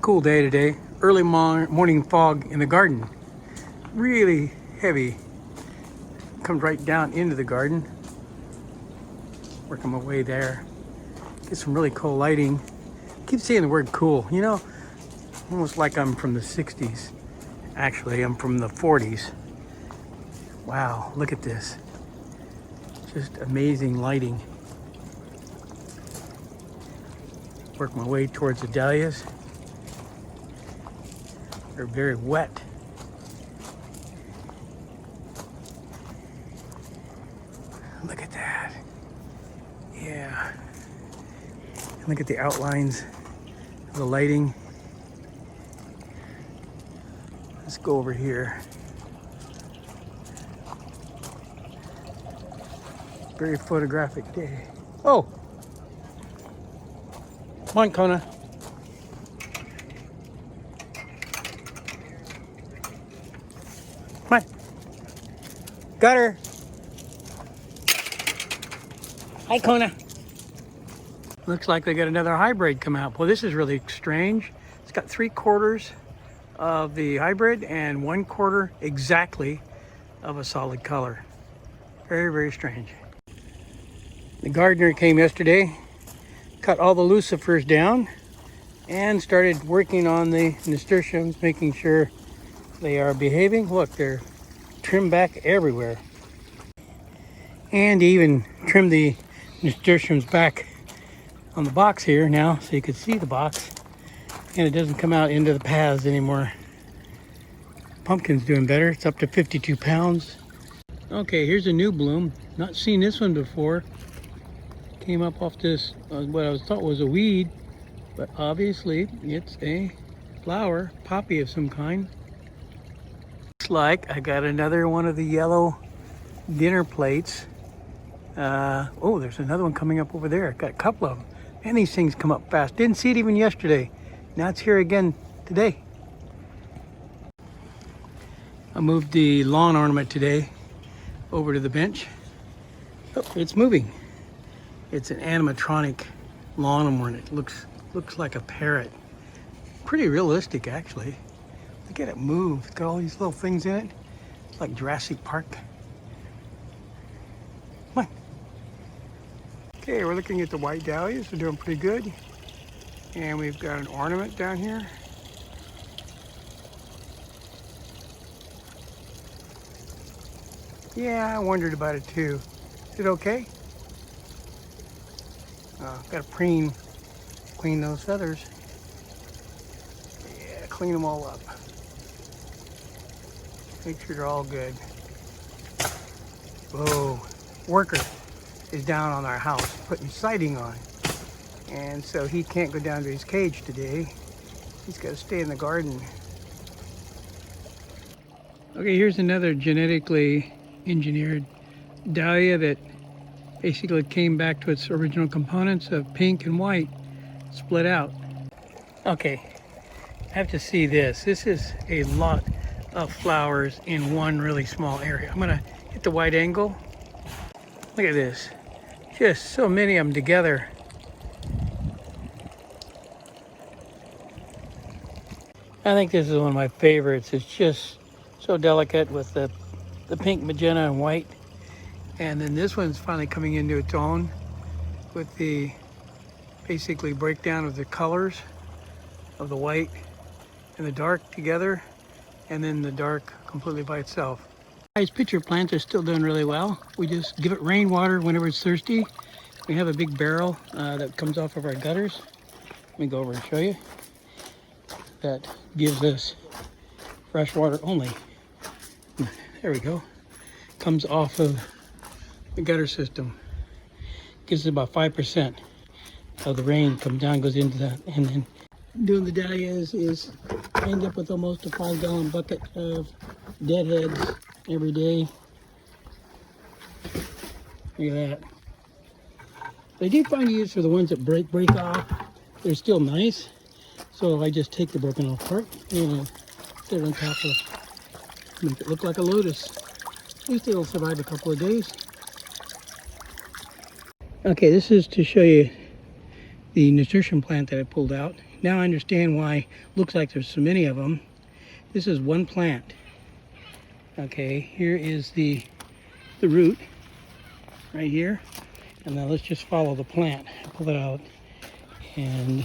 Cool day today. Early morning fog in the garden. Really heavy. Comes right down into the garden. Working my way there. Get some really cool lighting. Keep saying the word cool. You know, almost like I'm from the 60s. Actually, I'm from the 40s. Wow, look at this. Just amazing lighting. Work my way towards the dahlias. They're very wet. Look at that. Yeah. And look at the outlines of the lighting. Let's go over here. Very photographic day. Oh! Come on, Kona. Come on. Got her. Hi, Kona. Looks like they got another hybrid come out. Well, this is really strange. It's got 3/4 of the hybrid and 1/4 exactly of a solid color. Very, very strange. The gardener came yesterday, cut all the lucifers down, and started working on the nasturtiums, making sure they are behaving. Look, they're trimmed back everywhere. And even trimmed the nasturtiums back on the box here now so you can see the box, and it doesn't come out into the paths anymore. Pumpkin's doing better. It's up to 52 pounds. Okay, here's a new bloom. Not seen this one before. Came up off this, what I thought was a weed, but obviously it's a flower, poppy of some kind. Looks like I got another one of the yellow dinner plates. Oh, there's another one coming up over there. Got a couple of them. Man, these things come up fast. Didn't see it even yesterday. Now it's here again today. I moved the lawn ornament today over to the bench. Oh, it's moving. It's an animatronic lawn ornament. It looks like a parrot. Pretty realistic, actually. Look at it move. It's got all these little things in it. It's like Jurassic Park. Come on. Okay, we're looking at the white dahlias. They're doing pretty good. And we've got an ornament down here. Yeah, I wondered about it too. Is it okay? Got to clean those feathers. Yeah, clean them all up. Make sure they're all good. Whoa, worker is down on our house putting siding on. And so he can't go down to his cage today. He's got to stay in the garden. Okay, here's another genetically engineered dahlia that basically came back to its original components of pink and white, split out. Okay, I have to see this. This is a lot of flowers in one really small area. I'm gonna hit the wide angle. Look at this. Just so many of them together. I think this is one of my favorites. It's just so delicate with the pink, magenta, and white. And then this one's finally coming into its own with the basically breakdown of the colors of the white and the dark together, and then the dark completely by itself. These pitcher plants are still doing really well. We just give it rainwater whenever it's thirsty. We have a big barrel that comes off of our gutters. Let me go over and show you. That gives us fresh water only. There we go. Comes off of the gutter system. Gives it about 5% of the rain comes down, goes into that. And then doing the dahlias is I end up with almost a 5-gallon bucket of deadheads every day. Look at that. They do find use for the ones that break off. They're still nice. So I just take the broken off part and set it on top of, make it look like a lotus. At least it'll survive a couple of days. Okay, this is to show you the nasturtium plant that I pulled out. now I understand why looks like there's so many of them. This is one plant. Okay, here is the root right here. And now let's just follow the plant. Pull it out. And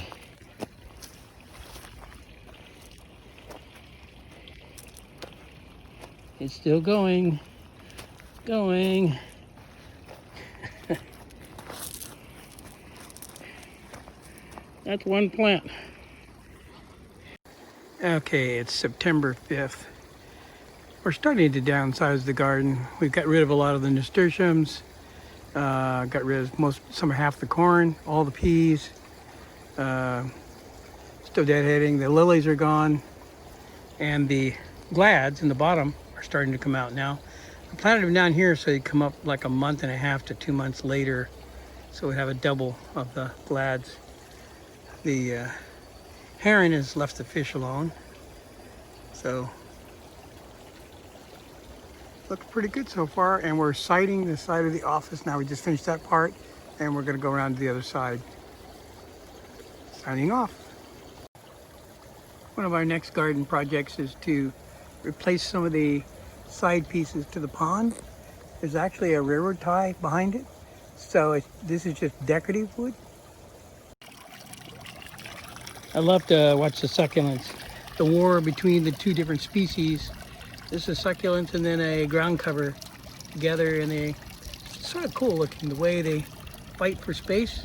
it's still going. That's one plant. Okay, it's September 5th. We're starting to downsize the garden. We've got rid of a lot of the nasturtiums. Got rid of half the corn, all the peas. Still deadheading. The lilies are gone. And the glads in the bottom are starting to come out now. I planted them down here so they come up like a month and a half to 2 months later. So we have a double of the glads. The heron has left the fish alone. So looks pretty good so far. And we're siding the side of the office now. We just finished that part and we're going to go around to the other side. Signing off. One of our next garden projects is to replace some of the side pieces to the pond. There's actually a railroad tie behind it. So this is just decorative wood. I love to watch the succulents. The war between the two different species. This is succulents and then a ground cover together, and it's sort of cool looking the way they fight for space.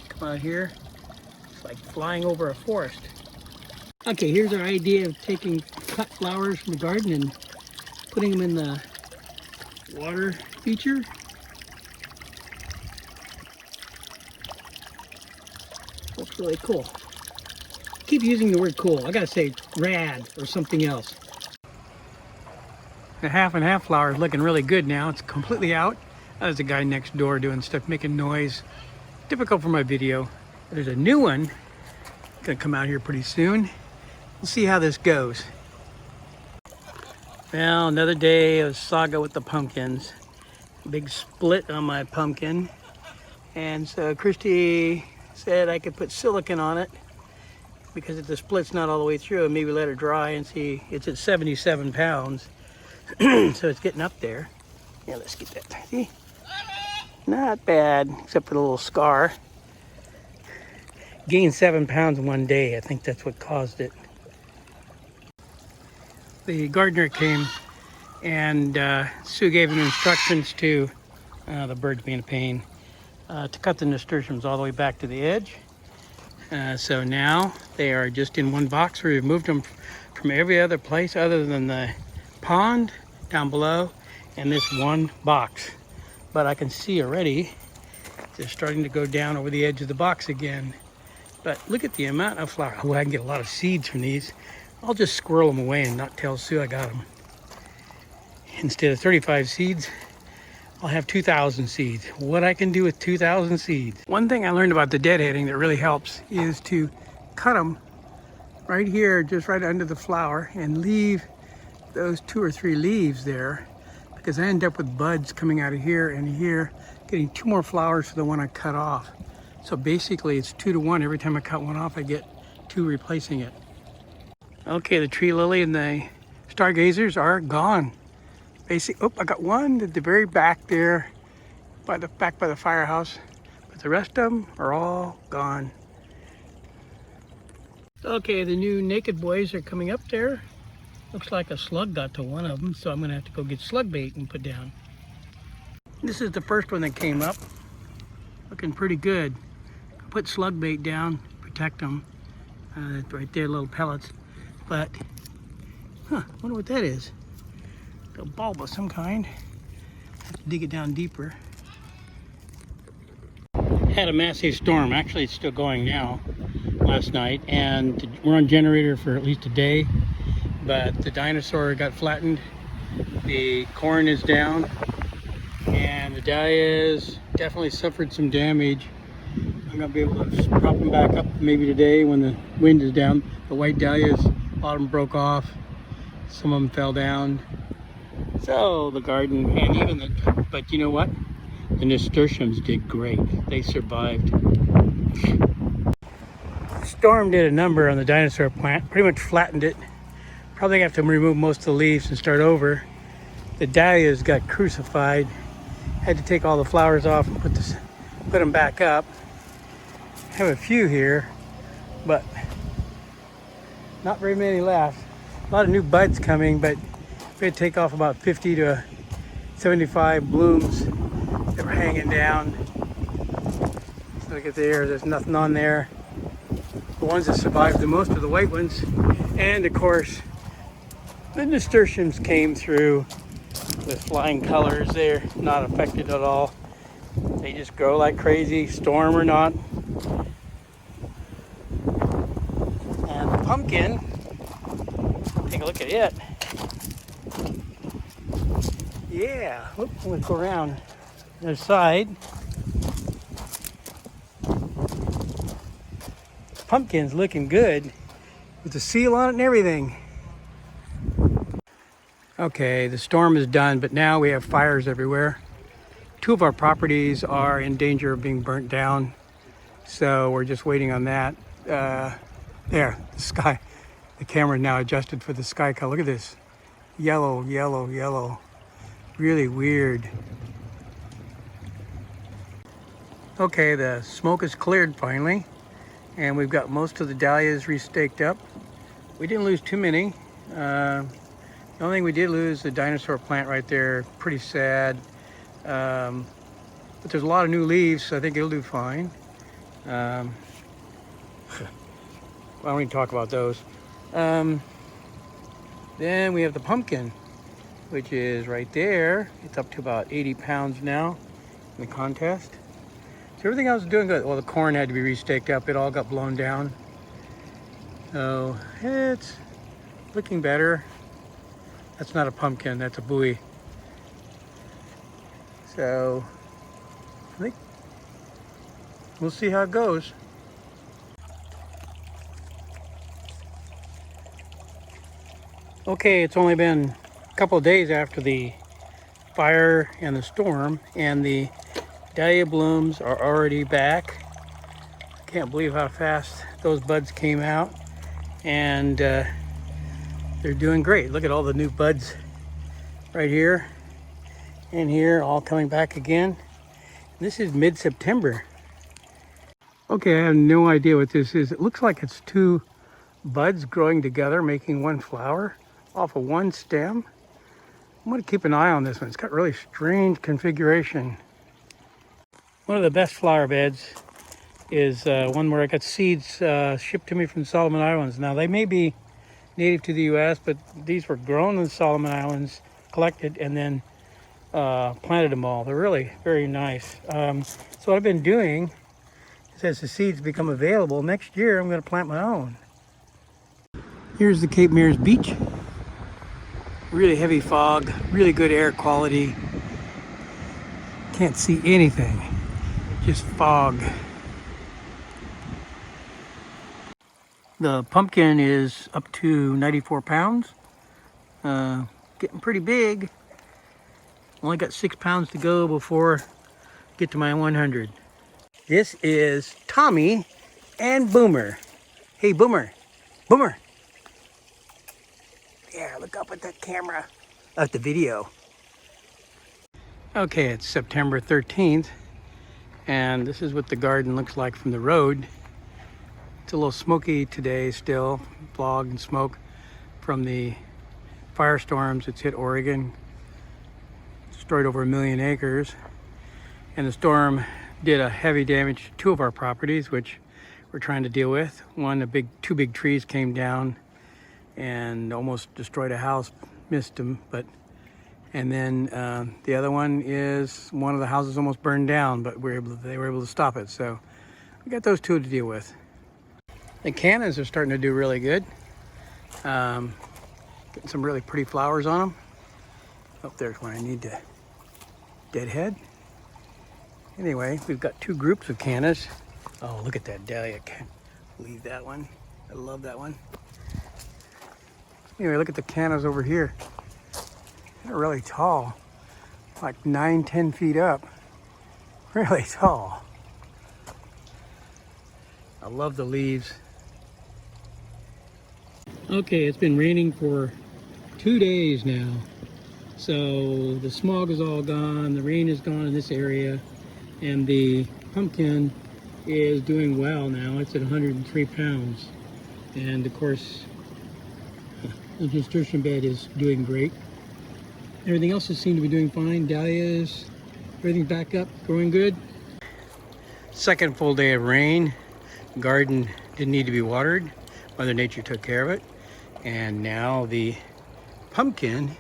Come out here. It's like flying over a forest. Okay, here's our idea of taking cut flowers from the garden and putting them in the water feature. Looks really cool. Keep using the word cool. I gotta say rad or something else. The half and half flower is looking really good now. It's completely out. There's a guy next door doing stuff, making noise. Difficult for my video. There's a new one gonna come out here pretty soon. We'll see how this goes. Well, another day of saga with the pumpkins. Big split on my pumpkin. And so Christy said I could put silicone on it because if the split's not all the way through, and maybe let it dry and see. It's at 77 pounds. So it's getting up there. Yeah, let's get that. See? Not bad, except for the little scar. Gained 7 pounds in one day. I think that's what caused it. The gardener came and Sue gave him instructions to, the bird's being a pain, to cut the nasturtiums all the way back to the edge. So now they are just in one box. We removed them from every other place other than the pond down below and this one box. But I can see already they're starting to go down over the edge of the box again. But look at the amount of flower. Oh, I can get a lot of seeds from these. I'll just squirrel them away and not tell Sue I got them. Instead of 35 seeds, I'll have 2,000 seeds. What I can do with 2,000 seeds. One thing I learned about the deadheading that really helps is to cut them right here, just right under the flower, and leave those 2 or 3 leaves there, because I end up with buds coming out of here and here, getting 2 more flowers for the one I cut off. So basically it's 2 to 1. Every time I cut one off, I get 2 replacing it. Okay, the tree lily and the stargazers are gone. Oh, I got one at the very back there, back by the firehouse, but the rest of them are all gone. Okay, the new naked boys are coming up there. Looks like a slug got to one of them, so I'm gonna have to go get slug bait and put down. This is the first one that came up. Looking pretty good. Put slug bait down, protect them. Right there, little pellets. But, I wonder what that is. A bulb of some kind. Have to dig it down deeper. Had a massive storm. Actually, it's still going now. Last night, and we're on generator for at least a day. But the dinosaur got flattened. The corn is down, and the dahlias definitely suffered some damage. I'm gonna be able to prop them back up maybe today when the wind is down. The white dahlias, bottom broke off. Some of them fell down. So the garden, and even but you know what? The nasturtiums did great. They survived. storm did a number on the dinosaur plant, pretty much flattened it. Probably have to remove most of the leaves and start over. The dahlias got crucified. Had to take all the flowers off and put them back up. I have a few here, but not very many left. A lot of new buds coming, but we had to take off about 50 to 75 blooms that were hanging down. So look at there, there's nothing on there. The ones that survived the most are the white ones. And of course, the nasturtiums came through with flying colors. They're not affected at all. They just grow like crazy, storm or not. And the pumpkin, take a look at it. Yeah, whoops, I'm gonna go around the other side. Pumpkin's looking good with the seal on it and everything. Okay, the storm is done, but now we have fires everywhere. 2 of our properties are in danger of being burnt down, so we're just waiting on that. There, the sky. The camera now adjusted for the sky color. Look at this. Yellow, yellow, yellow. Really weird. Okay, the smoke is cleared finally, and we've got most of the dahlias restaked up. We didn't lose too many. The only thing we did lose, the dinosaur plant right there. Pretty sad. But there's a lot of new leaves, so I think it'll do fine. I don't even talk about those. Then we have the pumpkin, which is right there. It's up to about 80 pounds now in the contest. So everything else is doing good. Well, the corn had to be restaked up. It all got blown down. So it's looking better. That's not a pumpkin, that's a buoy. So I think we'll see how it goes. Okay, it's only been a couple of days after the fire and the storm, and the dahlia blooms are already back. Can't believe how fast those buds came out, and they're doing great. Look at all the new buds right here and here, all coming back again. This is mid-September. Okay, I have no idea what this is. It looks like it's 2 buds growing together, making one flower off of one stem. I'm gonna keep an eye on this one. It's got really strange configuration. One of the best flower beds is one where I got seeds shipped to me from the Solomon Islands. Now, they may be native to the US, but these were grown in the Solomon Islands, collected, and then planted them all. They're really very nice. So what I've been doing is, as the seeds become available, next year I'm going to plant my own. Here's the Cape Meares Beach. Really heavy fog, really good air quality. Can't see anything, just fog. The pumpkin is up to 94 pounds. Getting pretty big. Only got 6 pounds to go before I get to my 100. This is Tommy and Boomer. Hey, Boomer. Boomer. Yeah, look up at that camera. At the video. Okay, it's September 13th, and this is what the garden looks like from the road. It's a little smoky today still, fog and smoke from the firestorms that's hit Oregon. Destroyed over 1 million acres. And the storm did a heavy damage to 2 of our properties, which we're trying to deal with. One, 2 big trees came down and almost destroyed a house, missed them, and then the other one is one of the houses almost burned down, but they were able to stop it. So we got those 2 to deal with. The cannas are starting to do really good. Getting some really pretty flowers on them. Oh, there's one I need to deadhead. Anyway, we've got 2 groups of cannas. Oh, look at that dahlia. Can't believe that one. I love that one. Anyway, look at the cannas over here. They're really tall, like 9-10 feet up. Really tall. I love the leaves. Okay, it's been raining for 2 days now. So the smog is all gone, the rain is gone in this area, and the pumpkin is doing well now. It's at 103 pounds. And of course, the nasturtium bed is doing great. Everything else has seemed to be doing fine. Dahlias, everything's back up, growing good. Second full day of rain. Garden didn't need to be watered. Mother Nature took care of it. And now the pumpkin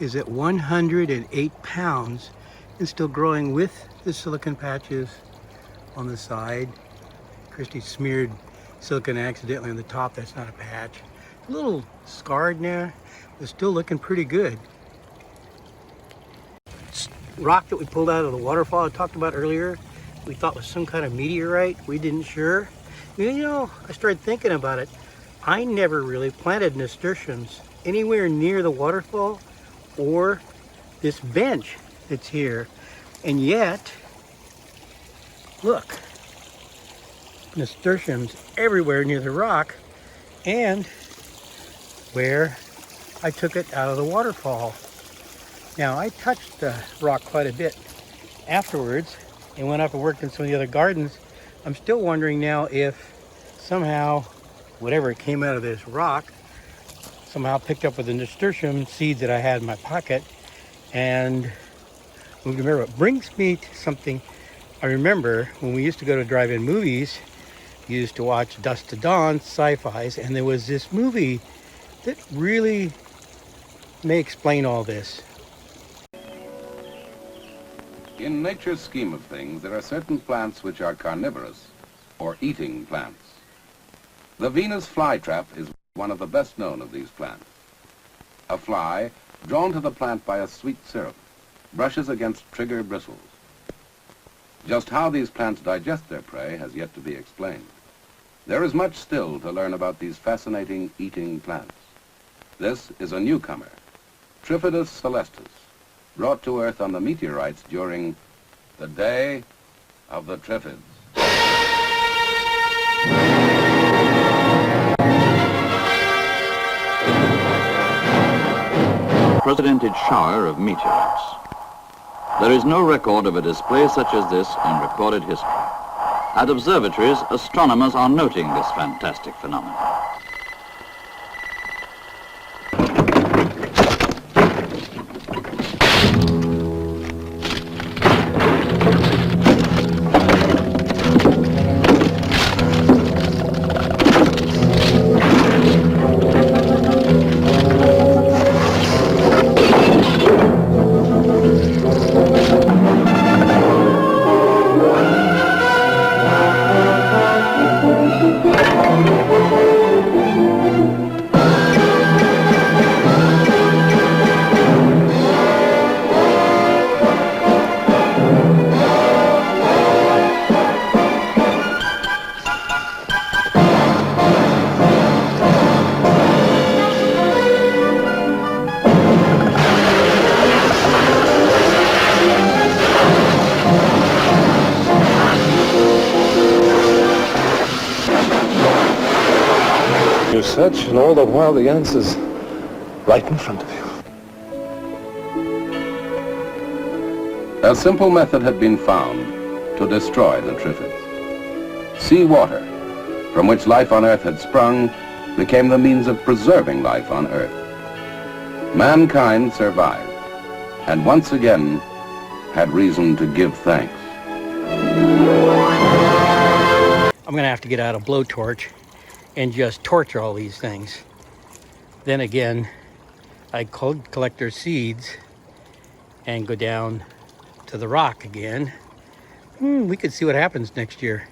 is at 108 pounds and still growing with the silicon patches on the side. Christy smeared silicon accidentally on the top. That's not a patch. A little scarred now, but still looking pretty good. Rock that we pulled out of the waterfall I talked about earlier, we thought was some kind of meteorite. We didn't sure. You know, I started thinking about it. I never really planted nasturtiums anywhere near the waterfall or this bench that's here. And yet, look, nasturtiums everywhere near the rock and where I took it out of the waterfall. Now, I touched the rock quite a bit afterwards and went up and worked in some of the other gardens. I'm still wondering now if somehow whatever came out of this rock somehow picked up with the nasturtium seeds that I had in my pocket and moved them everywhere. It brings me to something I remember when we used to go to drive-in movies. We used to watch Dusk to Dawn, sci-fis, and there was this movie that really may explain all this. In nature's scheme of things, there are certain plants which are carnivorous, or eating plants. The Venus flytrap is one of the best known of these plants. A fly, drawn to the plant by a sweet syrup, brushes against trigger bristles. Just how these plants digest their prey has yet to be explained. There is much still to learn about these fascinating eating plants. This is a newcomer, Trifidus celestis, brought to Earth on the meteorites during the Day of the Triffids. Unprecedented shower of meteorites. There is no record of a display such as this in recorded history. At observatories, astronomers are noting this fantastic phenomenon. You search, and all the while the answer's right in front of you. A simple method had been found to destroy the Triffids. Seawater, from which life on Earth had sprung, became the means of preserving life on Earth. Mankind survived, and once again had reason to give thanks. I'm gonna have to get out a blowtorch and just torture all these things. Then again, I collect their seeds and go down to the rock again. We could see what happens next year.